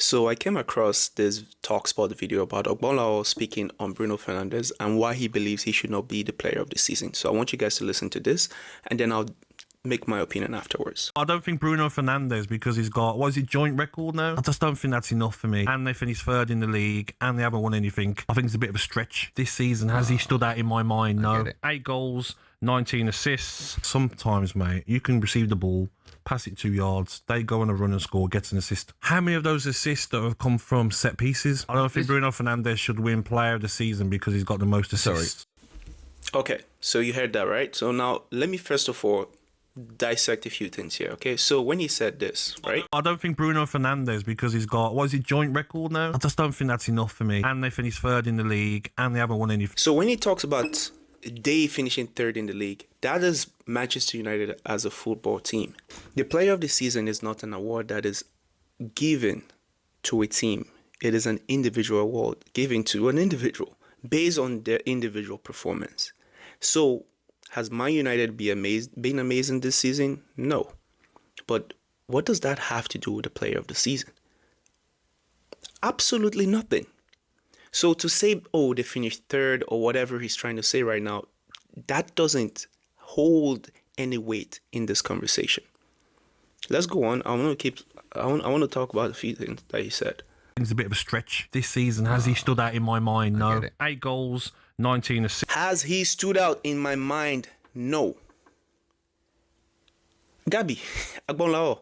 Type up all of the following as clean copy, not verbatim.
So I came across this TalkSport video about Agbonlahor speaking on Bruno Fernandes and why he believes he should not be the player of the season. So I want you guys to listen to this, and then I'll make my opinion afterwards. I don't think Bruno Fernandes, because he's got, what is it, joint record now? I just don't think that's enough for me. And they finished third in the league, and they haven't won anything. I think it's a bit of a stretch this season. Has he stood out in my mind? No. 8 goals, 19 assists. Sometimes, mate, you can receive the ball, pass it 2 yards, they go on a run and score, gets an assist. How many of those assists that have come from set pieces? I don't think Bruno Fernandes should win player of the season because he's got the most assists. Okay, so you heard that, right? So now let me first of all dissect a few things here, okay? So when he said this, right? I don't think Bruno Fernandes, because he's got, what is it, joint record now? I just don't think that's enough for me. And they finished third in the league, and they haven't won anything. So when he talks about they finishing third in the league, that is Manchester United as a football team. The player of the season is not an award that is given to a team. It is an individual award given to an individual based on their individual performance. So has Man United been amazing this season? No. But what does that have to do with the player of the season? Absolutely nothing. So to say, oh, they finished third or whatever he's trying to say right now, that doesn't hold any weight in this conversation. Let's go on. I want to talk about a few things that he said. It's a bit of a stretch this season. Has he stood out in my mind? No. 8 goals, 19 assists. Has he stood out in my mind? No. Gabi, Agbonlahor,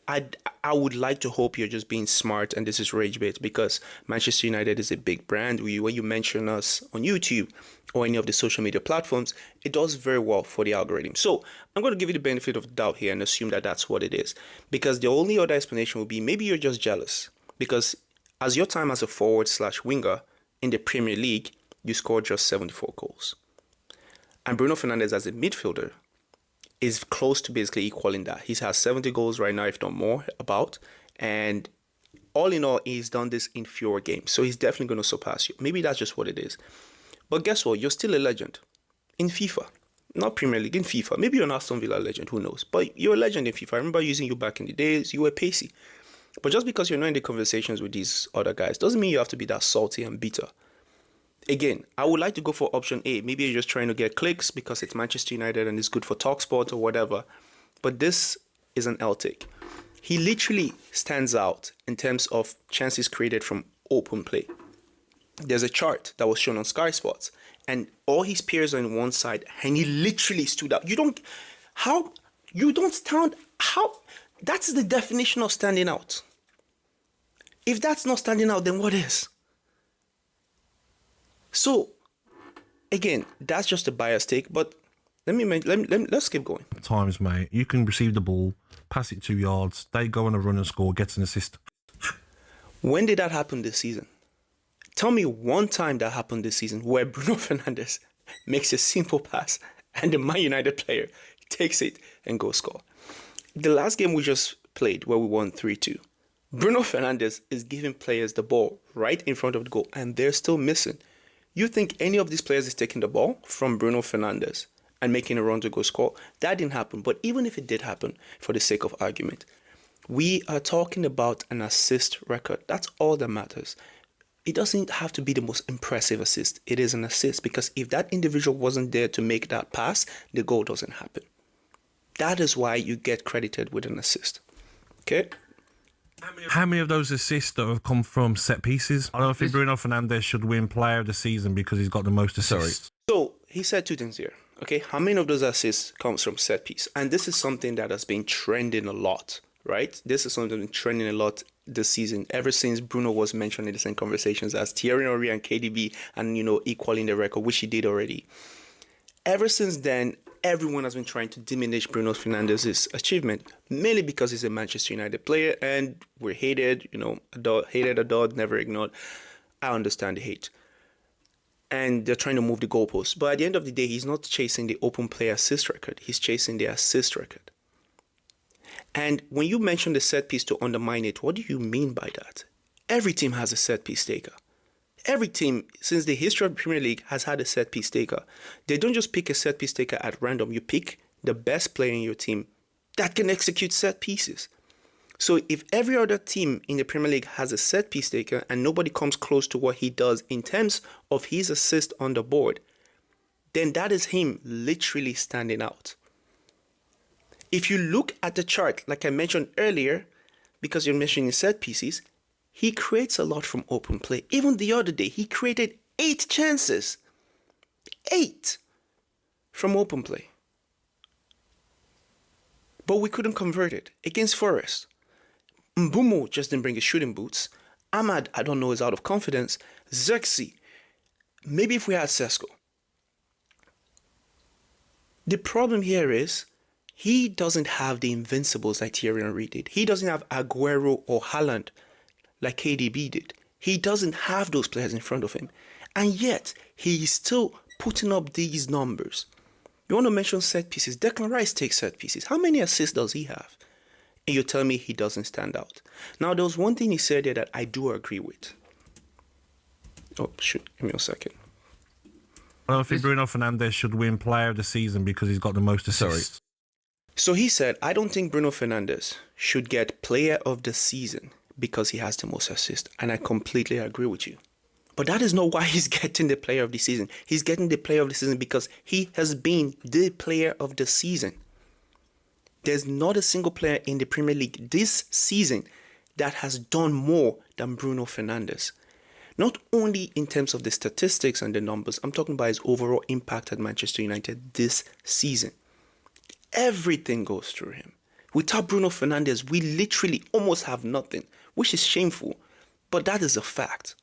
I would like to hope you're just being smart and this is rage bait, because Manchester United is a big brand. When you mention us on YouTube or any of the social media platforms, it does very well for the algorithm. So I'm going to give you the benefit of the doubt here and assume that that's what it is, because the only other explanation would be maybe you're just jealous, because as your time as a forward/winger in the Premier League, you scored just 74 goals. And Bruno Fernandes as a midfielder is close to basically equaling that. He has 70 goals right now, if not more, about. And all in all, he's done this in fewer games. So he's definitely going to surpass you. Maybe that's just what it is. But guess what? You're still a legend in FIFA. Not Premier League, in FIFA. Maybe you're an Aston Villa legend, who knows? But you're a legend in FIFA. I remember using you back in the days. You were pacey. But just because you're not in the conversations with these other guys doesn't mean you have to be that salty and bitter. Again, I would like to go for option A. Maybe you're just trying to get clicks because it's Manchester United and it's good for TalkSport or whatever. But this is an L take. He literally stands out in terms of chances created from open play. There's a chart that was shown on Sky Sports, and all his peers are on one side, and he literally stood out. That's the definition of standing out. If that's not standing out, then what is? So, again, that's just a biased take, but let's keep going. Times, mate, you can receive the ball, pass it 2 yards, they go on a run and score, gets an assist. When did that happen this season? Tell me one time that happened this season where Bruno Fernandes makes a simple pass and the Man United player takes it and goes score. The last game we just played where we won 3-2, Bruno Fernandes is giving players the ball right in front of the goal and they're still missing. You think any of these players is taking the ball from Bruno Fernandes and making a run to go score? That didn't happen. But even if it did happen, for the sake of argument, we are talking about an assist record. That's all that matters. It doesn't have to be the most impressive assist. It is an assist, because if that individual wasn't there to make that pass, the goal doesn't happen. That is why you get credited with an assist. Okay? How many of those assists that have come from set pieces? I don't think Bruno Fernandes should win player of the season because he's got the most assists. So he said two things here. Okay, how many of those assists comes from set piece? And this is something that has been trending a lot, right? This is something that's been trending a lot this season, ever since Bruno was mentioned in the same conversations as Thierry Henry and KDB, and equaling the record, which he did already. Ever since then, everyone has been trying to diminish Bruno Fernandes' achievement, mainly because he's a Manchester United player and we're hated, adored, never ignored. I understand the hate. And they're trying to move the goalposts. But at the end of the day, he's not chasing the open play assist record. He's chasing the assist record. And when you mention the set piece to undermine it, what do you mean by that? Every team has a set piece taker. Every team, since the history of the Premier League, has had a set-piece taker. They don't just pick a set-piece taker at random. You pick the best player in your team that can execute set pieces. So if every other team in the Premier League has a set piece taker and nobody comes close to what he does in terms of his assist on the board, then that is him literally standing out. If you look at the chart, like I mentioned earlier, because you're mentioning set pieces, he creates a lot from open play. Even the other day, he created 8 chances. 8 from open play. But we couldn't convert it against Forest. Mbumo just didn't bring his shooting boots. Ahmad, I don't know, is out of confidence. Xerxes, maybe if we had Sesko. The problem here is he doesn't have the invincibles like Thierry Henry did. He doesn't have Aguero or Haaland like KDB did. He doesn't have those players in front of him. And yet, he's still putting up these numbers. You want to mention set pieces? Declan Rice takes set pieces. How many assists does he have? And you tell me he doesn't stand out. Now, there was one thing he said there that I do agree with. Oh, shoot. Give me a second. I don't think Bruno Fernandes should win Player of the Season because he's got the most assists. So he said, I don't think Bruno Fernandes should get Player of the Season because he has the most assists. And I completely agree with you. But that is not why he's getting the Player of the Season. He's getting the Player of the Season because he has been the Player of the Season. There's not a single player in the Premier League this season that has done more than Bruno Fernandes. Not only in terms of the statistics and the numbers, I'm talking about his overall impact at Manchester United this season. Everything goes through him. Without Bruno Fernandes, we literally almost have nothing, which is shameful, but that is a fact.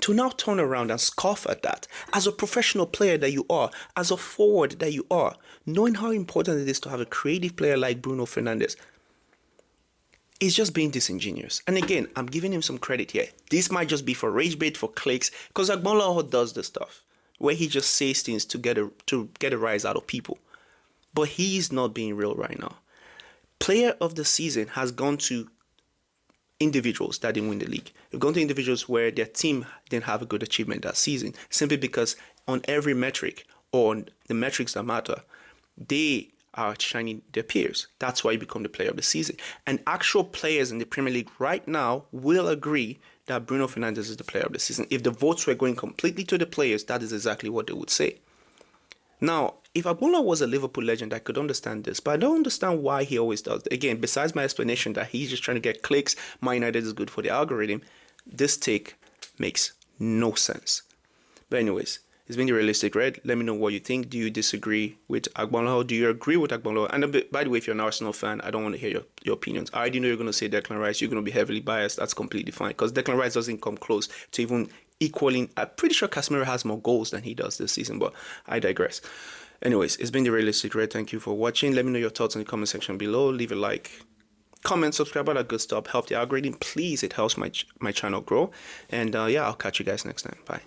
To now turn around and scoff at that, as a professional player that you are, as a forward that you are, knowing how important it is to have a creative player like Bruno Fernandes, is just being disingenuous. And again, I'm giving him some credit here. This might just be for rage bait, for clicks, because Agbonlahor does this stuff, where he just says things to get a rise out of people. But he's not being real right now. Player of the season has gone to individuals that didn't win the league. They've gone to individuals where their team didn't have a good achievement that season, simply because on every metric, or on the metrics that matter, they are shining their peers. That's why you become the player of the season. And actual players in the Premier League right now will agree that Bruno Fernandes is the player of the season. If the votes were going completely to the players, that is exactly what they would say. Now, if Agbonlahor was a Liverpool legend, I could understand this, but I don't understand why he always does. Again, besides my explanation that he's just trying to get clicks, Man United is good for the algorithm, this take makes no sense. But anyways, it's been the Realistic Red. Let me know what you think. Do you disagree with Agbonlahor? Do you agree with Agbonlahor? And by the way, if you're an Arsenal fan, I don't want to hear your opinions. I already know you're going to say Declan Rice. You're going to be heavily biased. That's completely fine, because Declan Rice doesn't come close to even equaling. I'm pretty sure Casemiro has more goals than he does this season, but I digress. Anyways, it's been the Realistic Red. Thank you for watching. Let me know your thoughts in the comment section below. Leave a like, comment, subscribe, all that good stuff. Help the algorithm. Please, it helps my channel grow. And yeah, I'll catch you guys next time. Bye.